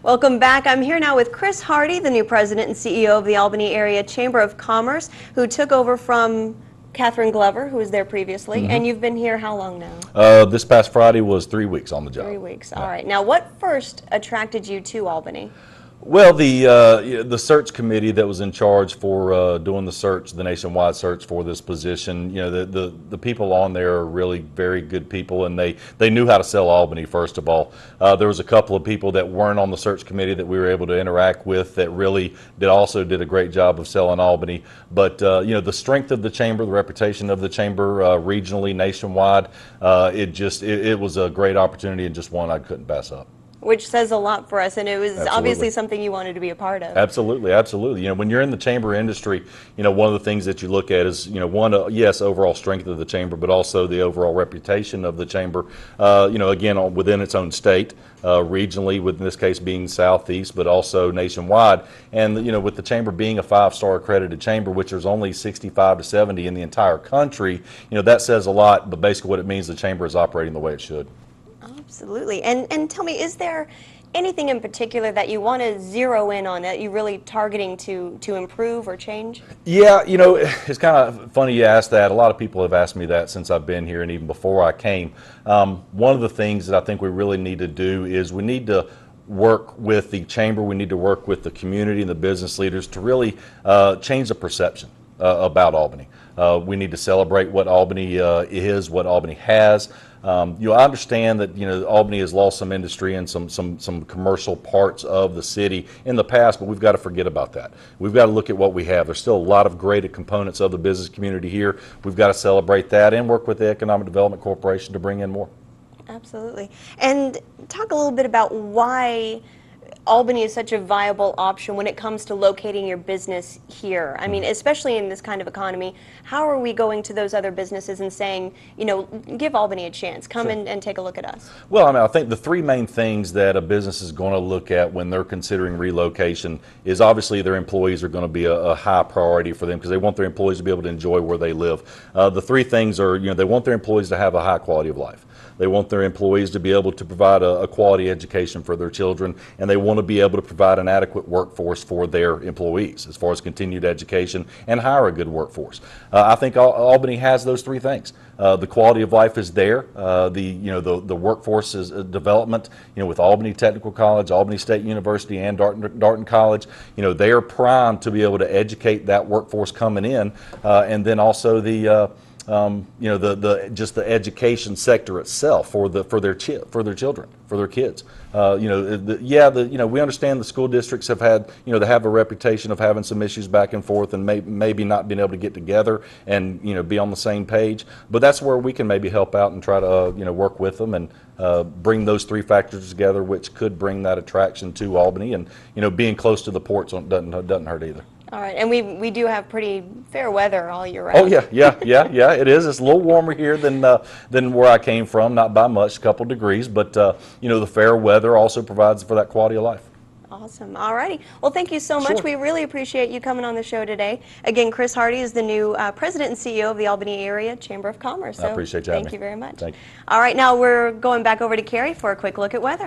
Welcome back. I'm here now with Chris Hardy, the new president and CEO of the Albany Area Chamber of Commerce, who took over from Catherine Glover, who was there previously. And you've been here how long now? This past Friday was 3 weeks on the job. 3 weeks. All right. Now, what first attracted you to Albany? Well, the search committee that was in charge for doing the search, the nationwide search for this position, the people on there are really very good people, and they knew how to sell Albany. First of all, there was a couple of people that weren't on the search committee that we were able to interact with that really also did a great job of selling Albany. But the strength of the chamber, the reputation of the chamber regionally, nationwide, it was a great opportunity and just one I couldn't pass up. Which says a lot for us, and it was obviously something you wanted to be a part of. Absolutely, absolutely. When you're in the chamber industry, one of the things that you look at is, yes, overall strength of the chamber, but also the overall reputation of the chamber, again, within its own state, regionally, with in this case being Southeast, but also nationwide. And, with the chamber being a 5-star accredited chamber, which there's only 65 to 70 in the entire country, that says a lot, but basically what it means, the chamber is operating the way it should. Absolutely. And tell me, is there anything in particular that you want to zero in on that you're really targeting to improve or change? Yeah, it's kind of funny you asked that. A lot of people have asked me that since I've been here and even before I came. One of the things that I think we really need to do is we need to work with the chamber, we need to work with the community and the business leaders to really change the perception about Albany. We need to celebrate what Albany is, what Albany has. I understand that Albany has lost some industry and some commercial parts of the city in the past, but we've got to forget about that. We've got to look at what we have. There's still a lot of great components of the business community here. We've got to celebrate that and work with the Economic Development Corporation to bring in more. Absolutely. And talk a little bit about why Albany is such a viable option when it comes to locating your business here. I mean, especially in this kind of economy, how are we going to those other businesses and saying, give Albany a chance, come and take a look at us? Well, I think the three main things that a business is going to look at when they're considering relocation is obviously their employees are going to be a high priority for them because they want their employees to be able to enjoy where they live. The three things are, they want their employees to have a high quality of life. They want their employees to be able to provide a quality education for their children, and they want to be able to provide an adequate workforce for their employees as far as continued education and hire a good workforce. I think Albany has those three things. The quality of life is there. The workforce is development. With Albany Technical College, Albany State University, and Darton College, they are primed to be able to educate that workforce coming in, and then also just the education sector itself for their children, for their kids. We understand the school districts have had, they have a reputation of having some issues back and forth and maybe not being able to get together and, be on the same page. But that's where we can maybe help out and try to, work with them and bring those three factors together, which could bring that attraction to Albany. And, being close to the ports doesn't hurt either. All right, and we do have pretty fair weather all year round. Oh yeah, it is. It's a little warmer here than where I came from, not by much, a couple degrees, but the fair weather also provides for that quality of life. Awesome. All righty. Well, thank you so much. Sure. We really appreciate you coming on the show today. Again, Chris Hardy is the new president and CEO of the Albany Area Chamber of Commerce. I appreciate you having me. Thank you very much. Thank you. All right, now we're going back over to Carrie for a quick look at weather.